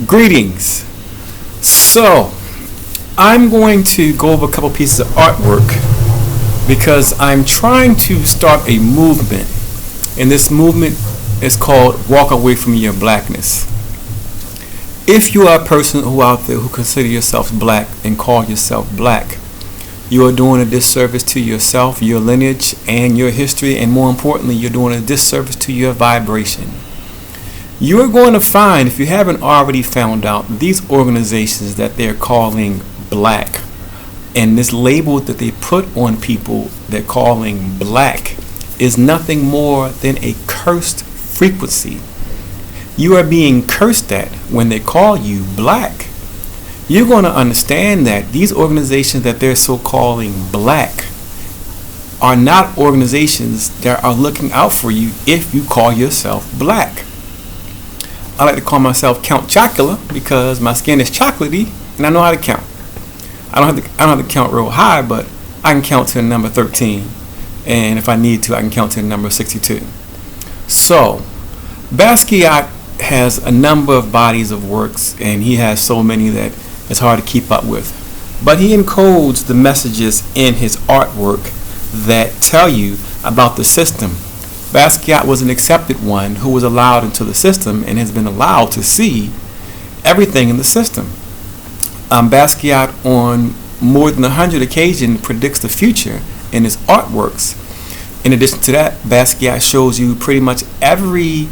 Greetings. So, I'm going to go over a couple pieces of artwork because I'm trying to start a movement, and this movement is called Walk Away from Your Blackness. If you are a person who out there who consider yourself black and call yourself black, you are doing a disservice to yourself, your lineage, and your history, and more importantly, you're doing a disservice to your vibration. You are going to find, if you haven't already found out, these organizations that they're calling black, and this label that they put on people they're calling black, is nothing more than a cursed frequency. You are being cursed at when they call you black. You're going to understand that these organizations that they're so calling black are not organizations that are looking out for you if you call yourself black. I like to call myself Count Chocula because my skin is chocolatey and I know how to count. I don't have to count real high, but I can count to the number 13, and if I need to, I can count to the number 62. So, Basquiat has a number of bodies of works, and he has so many that it's hard to keep up with. But he encodes the messages in his artwork that tell you about the system. Basquiat was an accepted one who was allowed into the system and has been allowed to see everything in the system. Basquiat on more than 100 occasions predicts the future in his artworks. In addition to that, Basquiat shows you pretty much every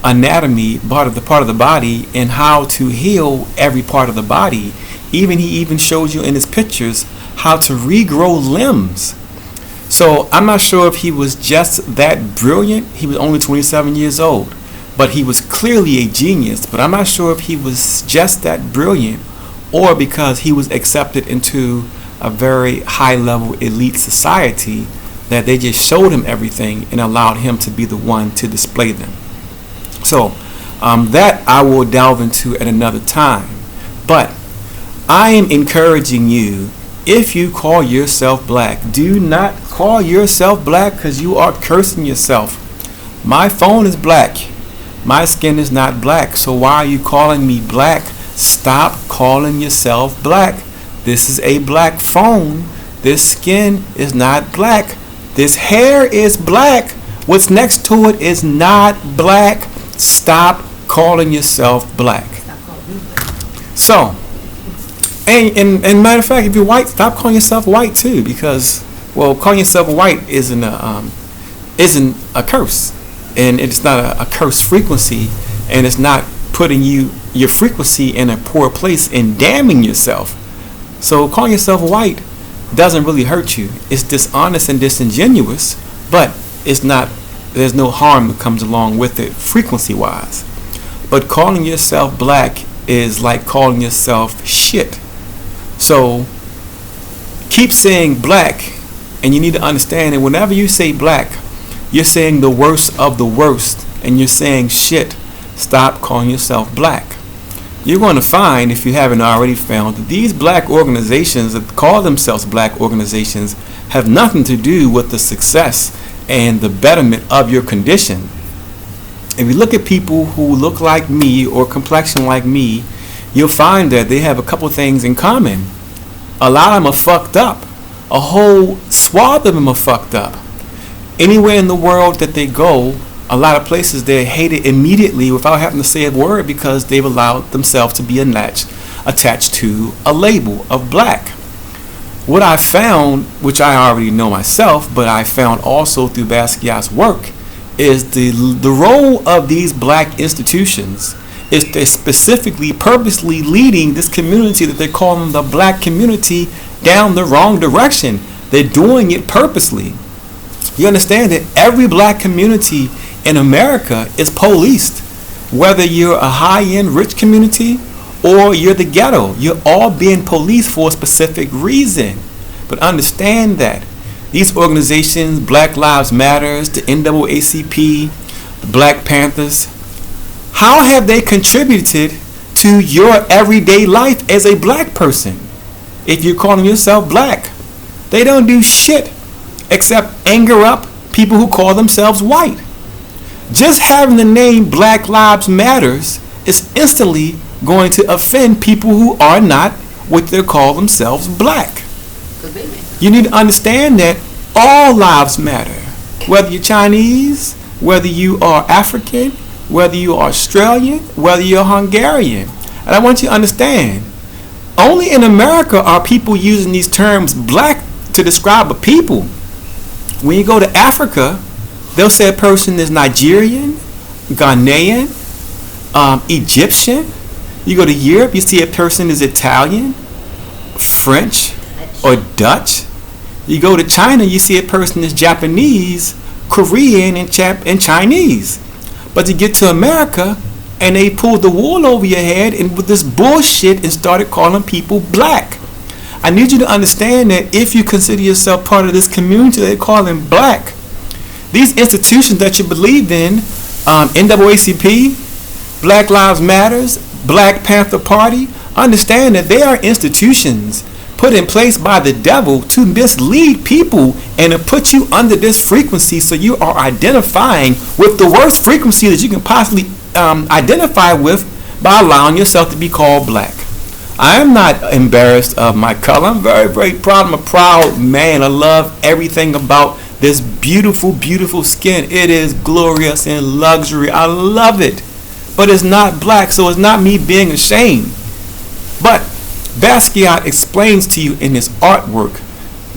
anatomy part of the body and how to heal every part of the body. He even shows you in his pictures how to regrow limbs. So I'm not sure if he was just that brilliant. He was only 27 years old, but he was clearly a genius. But I'm not sure if he was just that brilliant or because he was accepted into a very high level elite society that they just showed him everything and allowed him to be the one to display them. So that I will delve into at another time. But I am encouraging you, if you call yourself black, do not call yourself black because you are cursing yourself. My phone is black. My skin is not black. So why are you calling me black? Stop calling yourself black. This is a black phone. This skin is not black. This hair is black. What's next to it is not black. Stop calling yourself black. So, and matter of fact, if you're white, stop calling yourself white too, because, well, calling yourself white isn't a curse, and it's not a curse frequency, and it's not putting your frequency in a poor place and damning yourself. So calling yourself white doesn't really hurt you. It's dishonest and disingenuous, but it's not. There's no harm that comes along with it frequency-wise. But calling yourself black is like calling yourself shit. So keep saying black, and you need to understand that whenever you say black, you're saying the worst of the worst, and you're saying shit. Stop calling yourself black. You're going to find, if you haven't already found, that these black organizations that call themselves black organizations have nothing to do with the success and the betterment of your condition. If you look at people who look like me or complexion like me, you'll find that they have a couple things in common. A lot of them are fucked up. A whole swath of them are fucked up. Anywhere in the world that they go, a lot of places they're hated immediately without having to say a word because they've allowed themselves to be attached to a label of black. What I found, which I already know myself, but I found also through Basquiat's work, is the role of these black institutions is they're specifically, purposely leading this community that they're calling the black community down the wrong direction. They're doing it purposely. You understand that every black community in America is policed. Whether you're a high-end rich community or you're the ghetto, you're all being policed for a specific reason. But understand that these organizations, Black Lives Matters, the NAACP, the Black Panthers, how have they contributed to your everyday life as a black person? If you're calling yourself black, they don't do shit except anger up people who call themselves white. Just having the name Black Lives Matters is instantly going to offend people who are not what they call themselves black. You need to understand that all lives matter. Whether you're Chinese, whether you are African, whether you are Australian, whether you're Hungarian. And I want you to understand, only in America are people using these terms black to describe a people. When you go to Africa, they'll say a person is Nigerian, Ghanaian, Egyptian. You go to Europe, you see a person is Italian, French, or Dutch. You go to China, you see a person is Japanese, Korean, and Chinese. But to get to America, and they pulled the wool over your head and with this bullshit and started calling people black. I need you to understand that if you consider yourself part of this community they call them black, these institutions that you believe in, NAACP, Black Lives Matters, Black Panther Party, understand that they are institutions put in place by the devil to mislead people and to put you under this frequency, so you are identifying with the worst frequency that you can possibly identify with by allowing yourself to be called black. I am not embarrassed of my color. I'm very, very proud. I'm a proud man. I love everything about this beautiful, beautiful skin. It is glorious and luxury. I love it. But it's not black, so it's not me being ashamed. But Basquiat explains to you in his artwork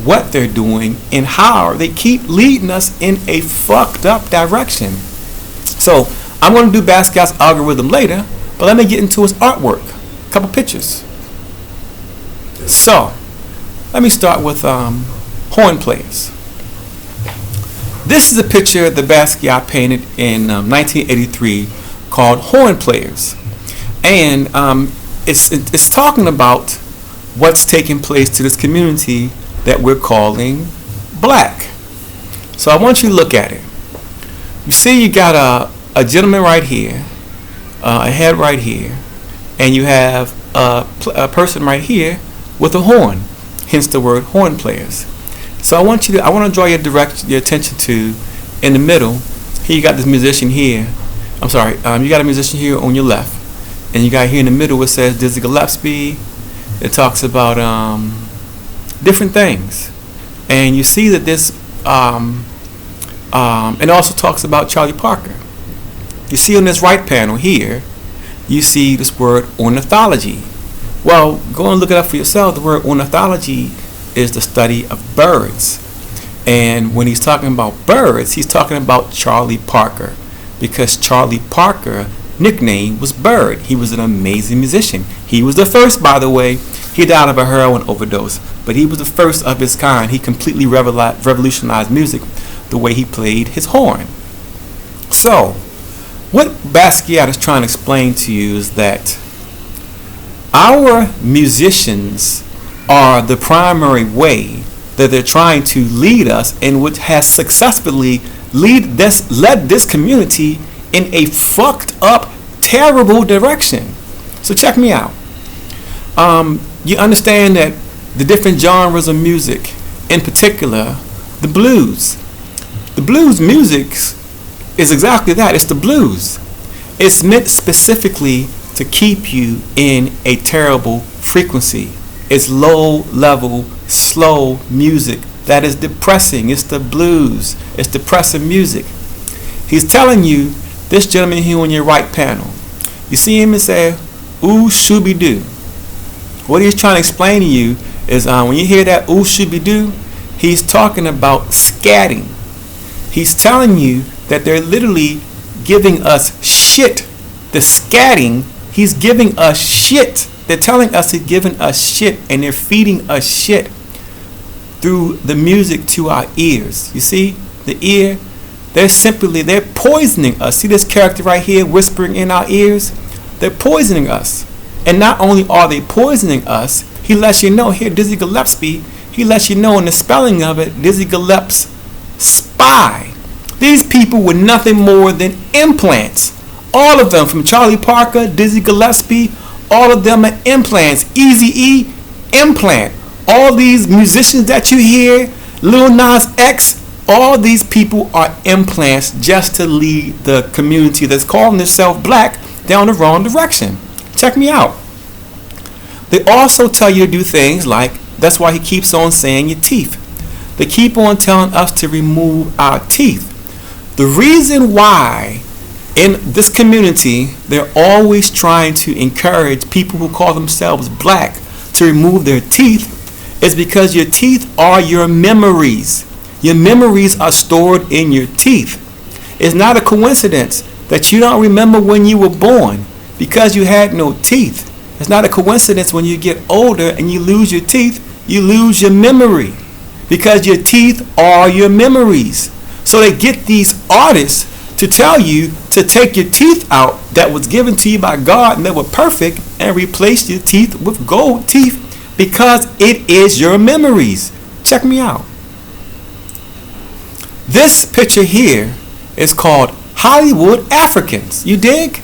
what they're doing and how they keep leading us in a fucked up direction. So I'm going to do Basquiat's algorithm later, but let me get into his artwork. A couple pictures. So let me start with horn players. This is a picture that Basquiat painted in 1983 called Horn Players. And it's talking about what's taking place to this community that we're calling black. So I want you to look at it. You see you got a gentleman right here, a head right here, and you have a person right here with a horn, hence the word horn players. So I want to draw your attention to, in the middle, here you got this musician here. I'm sorry, you got a musician here on your left, and you got here in the middle it says Dizzy Gillespie. It talks about different things, and you see that this it also talks about Charlie Parker. You see on this right panel here, you see this word ornithology. Well, go and look it up for yourself. The word ornithology is the study of birds, and when he's talking about birds, he's talking about Charlie Parker, because Charlie Parker nickname was Bird. He was an amazing musician. He was the first, by the way. He died of a heroin overdose, but he was the first of his kind. He completely revolutionized music, the way he played his horn. So what Basquiat is trying to explain to you is that our musicians are the primary way that they're trying to lead us, and which has successfully led this community in a fucked up, terrible direction. So check me out. You understand that the different genres of music, in particular the blues. The blues music is exactly that. It's the blues. It's meant specifically to keep you in a terrible frequency. It's low level, slow music that is depressing. It's the blues. It's depressive music. He's telling you, this gentleman here on your right panel, you see him and say, ooh, shooby doo. What he's trying to explain to you is when you hear that ooh, shooby doo, he's talking about scatting. He's telling you that they're literally giving us shit. The scatting, he's giving us shit. They're telling us he's giving us shit, and they're feeding us shit through the music to our ears. You see, the ear, they're poisoning us. See this character right here whispering in our ears? They're poisoning us. And not only are they poisoning us, he lets you know here, Dizzy Gillespie, he lets you know in the spelling of it, Dizzy Gillespie, spy. These people were nothing more than implants. All of them, from Charlie Parker, Dizzy Gillespie, all of them are implants. Eazy-E, implant. All these musicians that you hear, Lil Nas X, all these people are implants just to lead the community that's calling itself black down the wrong direction. Check me out. They also tell you to do things like, that's why he keeps on saying your teeth. They keep on telling us to remove our teeth. The reason why in this community they're always trying to encourage people who call themselves black to remove their teeth is because your teeth are your memories. Your memories are stored in your teeth. It's not a coincidence that you don't remember when you were born because you had no teeth. It's not a coincidence when you get older and you lose your teeth, you lose your memory because your teeth are your memories. So they get these artists to tell you to take your teeth out that was given to you by God and that were perfect and replace your teeth with gold teeth because it is your memories. Check me out. This picture here is called Hollywood Africans. You dig?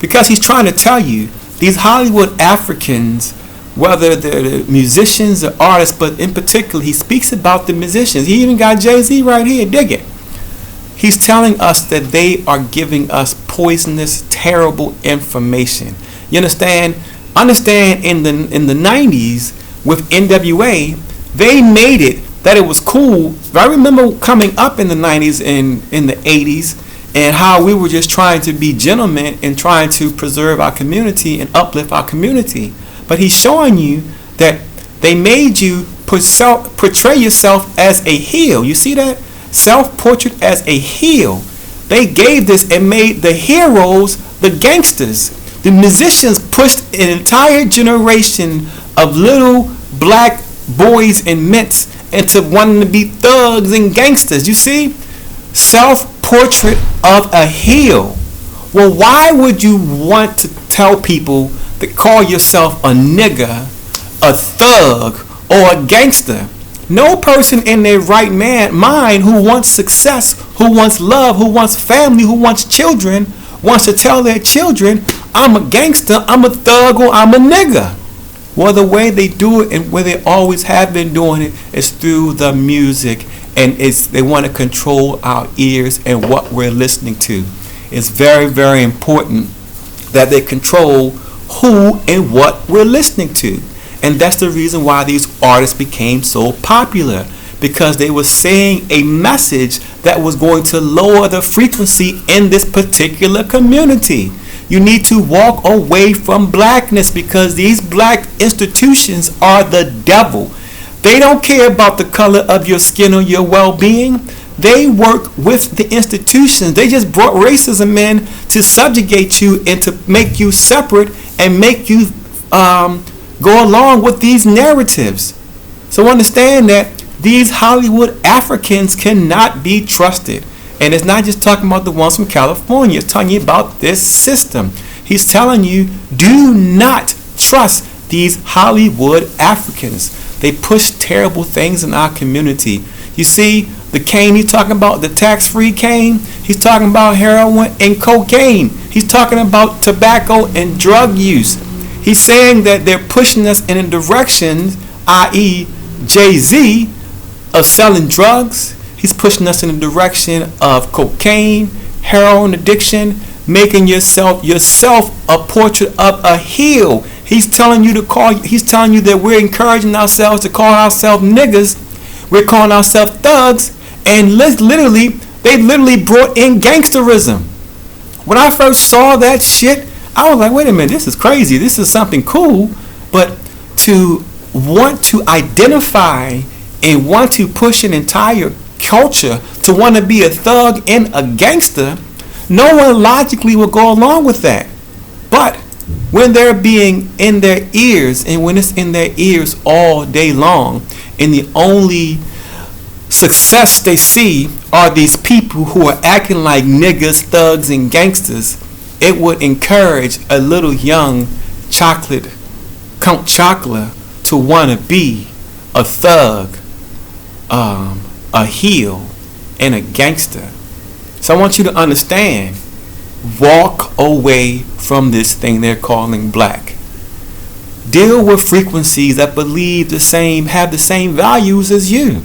Because he's trying to tell you these Hollywood Africans, whether they're the musicians or artists, but in particular he speaks about the musicians. He even got Jay-Z right here. Dig it. He's telling us that they are giving us poisonous, terrible information. You understand? Understand in the 90s with NWA, they made it that it was cool. I remember coming up in the 90s and in the 80s and how we were just trying to be gentlemen and trying to preserve our community and uplift our community. But he's showing you that they made you portray yourself as a heel. You see that? Self-portrait as a heel. They gave this and made the heroes the gangsters. The musicians pushed an entire generation of little black boys and mints into wanting to be thugs and gangsters. You see? Self-portrait of a heel. Well, why would you want to tell people that call yourself a nigger, a thug, or a gangster? No person in their right mind who wants success, who wants love, who wants family, who wants children, wants to tell their children, I'm a gangster, I'm a thug, or I'm a nigger. Well, the way they do it and where they always have been doing it is through the music, and they want to control our ears and what we're listening to. It's very, very important that they control who and what we're listening to. And that's the reason why these artists became so popular, because they were saying a message that was going to lower the frequency in this particular community. You need to walk away from blackness because these black institutions are the devil. They don't care about the color of your skin or your well-being. They work with the institutions. They just brought racism in to subjugate you and to make you separate and make you go along with these narratives. So understand that these Hollywood Africans cannot be trusted. And it's not just talking about the ones from California. It's talking about this system. He's telling you, do not trust these Hollywood Africans. They push terrible things in our community. You see, the cane he's talking about, the tax-free cane, he's talking about heroin and cocaine. He's talking about tobacco and drug use. He's saying that they're pushing us in a direction, i.e. Jay-Z, of selling drugs. He's pushing us in the direction of cocaine, heroin addiction, making yourself a portrait of a heel. He's telling you that we're encouraging ourselves to call ourselves niggas. We're calling ourselves thugs, and they literally brought in gangsterism. When I first saw that shit, I was like, wait a minute, this is crazy. This is something cool, but to want to identify and want to push an entire culture to want to be a thug and a gangster, no one logically will go along with that. But when they're being in their ears, and when it's in their ears all day long, and the only success they see are these people who are acting like niggas, thugs, and gangsters, it would encourage a little young Count Chocula to want to be a thug, a heel, and a gangster. So I want you to understand, walk away from this thing they're calling black. Deal with frequencies that believe have the same values as you.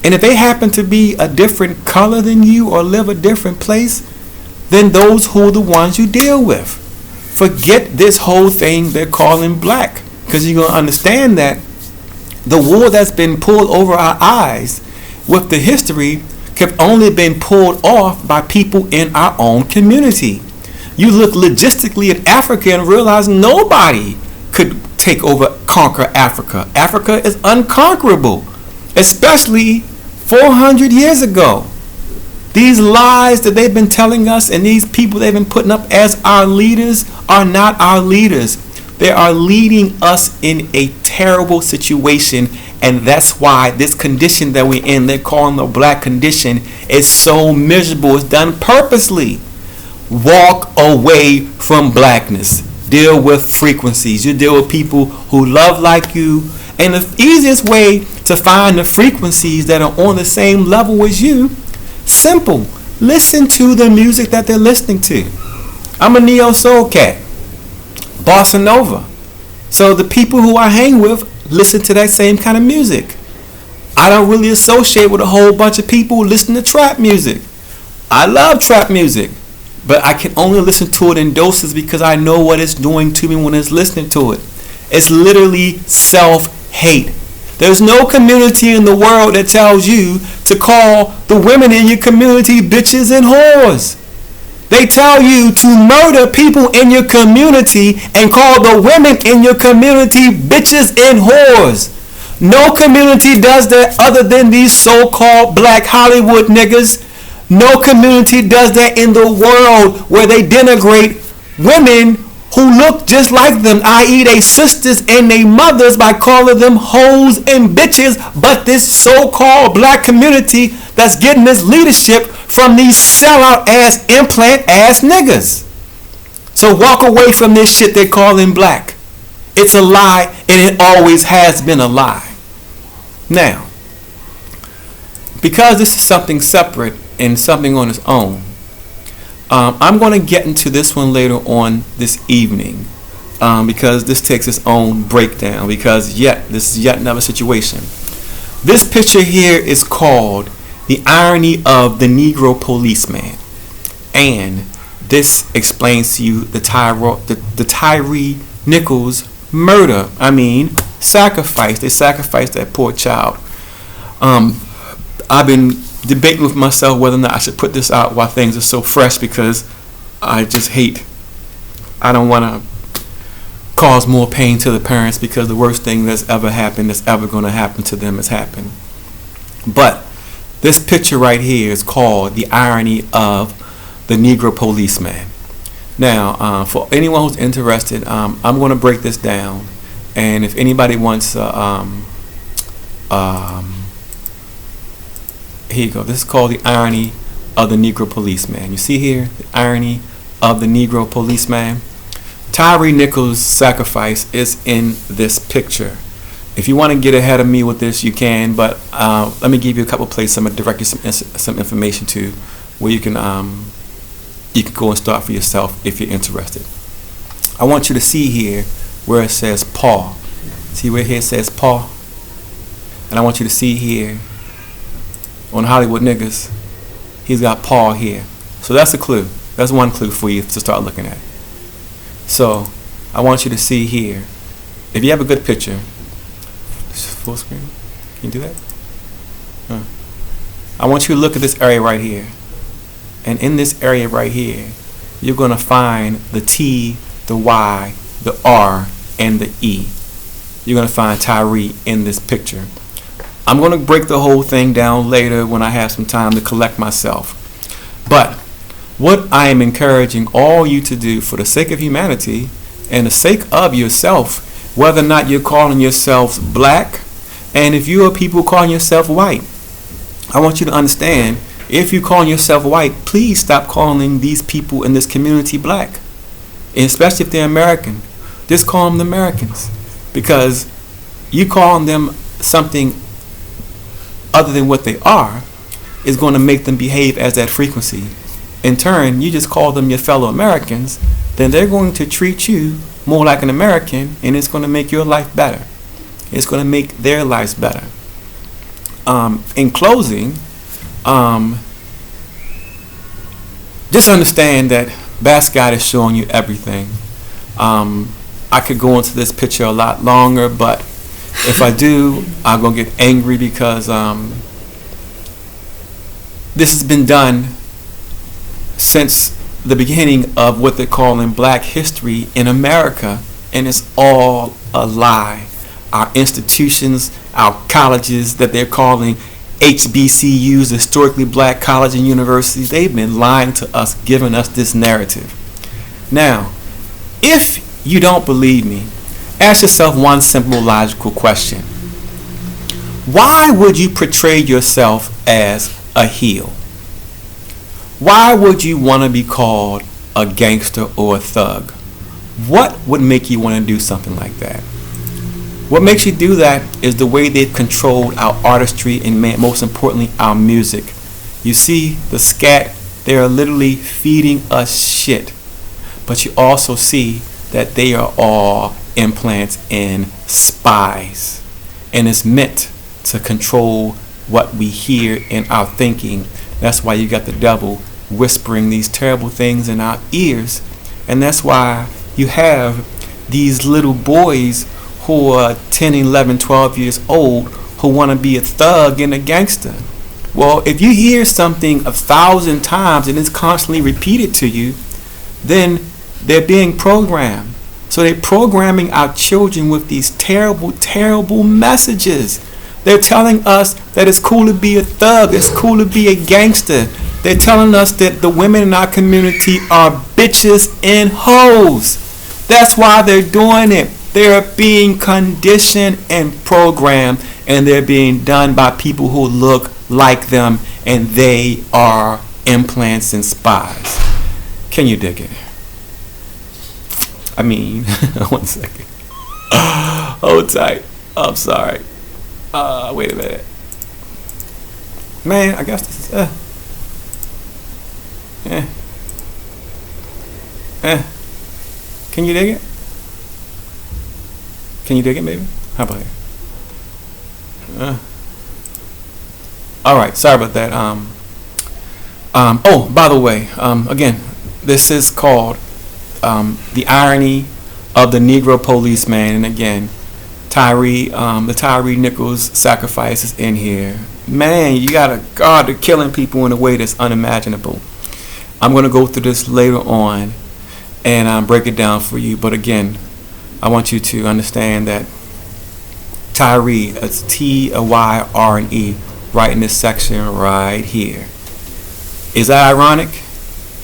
And if they happen to be a different color than you or live a different place, then those who are the ones you deal with. forget this whole thing they're calling black, because you're going to understand that the wool that's been pulled over our eyes with the history have only been pulled off by people in our own community. You look logistically at Africa and realize nobody could conquer Africa. Africa is unconquerable, especially 400 years ago. These lies that they've been telling us and these people they've been putting up as our leaders are not our leaders. They are leading us in a terrible situation, and that's why this condition that we're in, they're calling the black condition, is so miserable. It's done purposely. Walk away from blackness. Deal with frequencies. You deal with people who love like you, and the easiest way to find the frequencies that are on the same level as you, simple. Listen to the music that they're listening to. I'm a neo soul cat. Bossa Nova. So the people who I hang with listen to that same kind of music. I don't really associate with a whole bunch of people who listen to trap music. I love trap music, but I can only listen to it in doses because I know what it's doing to me when it's listening to it. It's literally self-hate. There's no community in the world that tells you to call the women in your community bitches and whores. They tell you to murder people in your community and call the women in your community bitches and whores. No community does that other than these so-called black Hollywood niggas. No community does that in the world where they denigrate women who look just like them, i.e. they sisters and they mothers, by calling them hoes and bitches. But this so-called black community that's getting this leadership from these sellout ass, implant ass niggas. So walk away from this shit they calling black. It's a lie, and it always has been a lie. Now, because this is something separate and something on its own, I'm going to get into this one later on this evening, because this takes its own breakdown, because this is yet another situation. This picture here is called The Irony of the Negro Policeman, and this explains to you the Tyree Nichols murder. Sacrifice. They sacrificed that poor child. I've been debating with myself whether or not I should put this out while things are so fresh, because I don't want to cause more pain to the parents, because the worst thing that's ever happened, that's ever going to happen to them, has happened. But this picture right here is called The Irony of the Negro Policeman. Now, for anyone who's interested, I'm going to break this down, and if anybody wants here you go. This is called The Irony of the Negro Policeman. You see here, The Irony of the Negro Policeman. Tyree Nichols' sacrifice is in this picture. If you want to get ahead of me with this, you can, but let me give you a couple places I'm going to direct you some information to, where you can go and start for yourself if you're interested. I want you to see here where it says Paul. See where here it says Paul? And I want you to see here on Hollywood Niggas, he's got Paul here. So that's a clue. That's one clue for you to start looking at. So I want you to see here, if you have a good picture, full screen, can you do that? I want you to look at this area right here. And in this area right here, you're going to find the T, the Y, the R, and the E. You're going to find Tyree in this picture. I'm going to break the whole thing down later when I have some time to collect myself. But what I am encouraging all you to do for the sake of humanity and the sake of yourself, whether or not you're calling yourselves black, and if you are people calling yourself white, I want you to understand, if you're calling yourself white, please stop calling these people in this community black. And especially if they're American, just call them the Americans. Because you calling them something other than what they are is going to make them behave as that frequency. In turn, you just call them your fellow Americans, then they're going to treat you more like an American, and it's going to make your life better. It's going to make their lives better. In closing, just understand that Basquiat is showing you everything. I could go into this picture a lot longer, but if I do, I'm going to get angry because this has been done since the beginning of what they're calling Black history in America, and it's all a lie. Our institutions, our colleges that they're calling HBCUs, historically black college and universities, they've been lying to us, giving us this narrative. Now, if you don't believe me, ask yourself one simple logical question. Why would you portray yourself as a heel? Why would you want to be called a gangster or a thug? What would make you want to do something like that? What makes you do that is the way they've controlled our artistry and most importantly our music. You see, the scat, they are literally feeding us shit. But you also see that they are all implants and spies. And it's meant to control what we hear in our thinking. That's why you got the devil whispering these terrible things in our ears. And that's why you have these little boys who are 10, 11, 12 years old who want to be a thug and a gangster. Well, if you hear something 1,000 times and it's constantly repeated to you, then they're being programmed. So they're programming our children with these terrible, terrible messages. They're telling us that it's cool to be a thug, it's cool to be a gangster. They're telling us that the women in our community are bitches and hoes. That's why they're doing it. They're being conditioned and programmed, and they're being done by people who look like them, and they are implants and spies. Can you dig it? I mean, 1 second. Hold tight. I'm sorry. Wait a minute. Man, I guess this is Can you dig it? Can you dig it, baby? How about it? Alright, sorry about that. Oh, by the way, again, this is called The Irony of the Negro Policeman. And again, the Tyree Nichols sacrifice is in here. Man, you got a God to killing people in a way that's unimaginable. I'm going to go through this later on and break it down for you. But again, I want you to understand that Tyree, it's T-Y-R-E, right in this section right here. Is that ironic?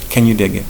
Can you dig it?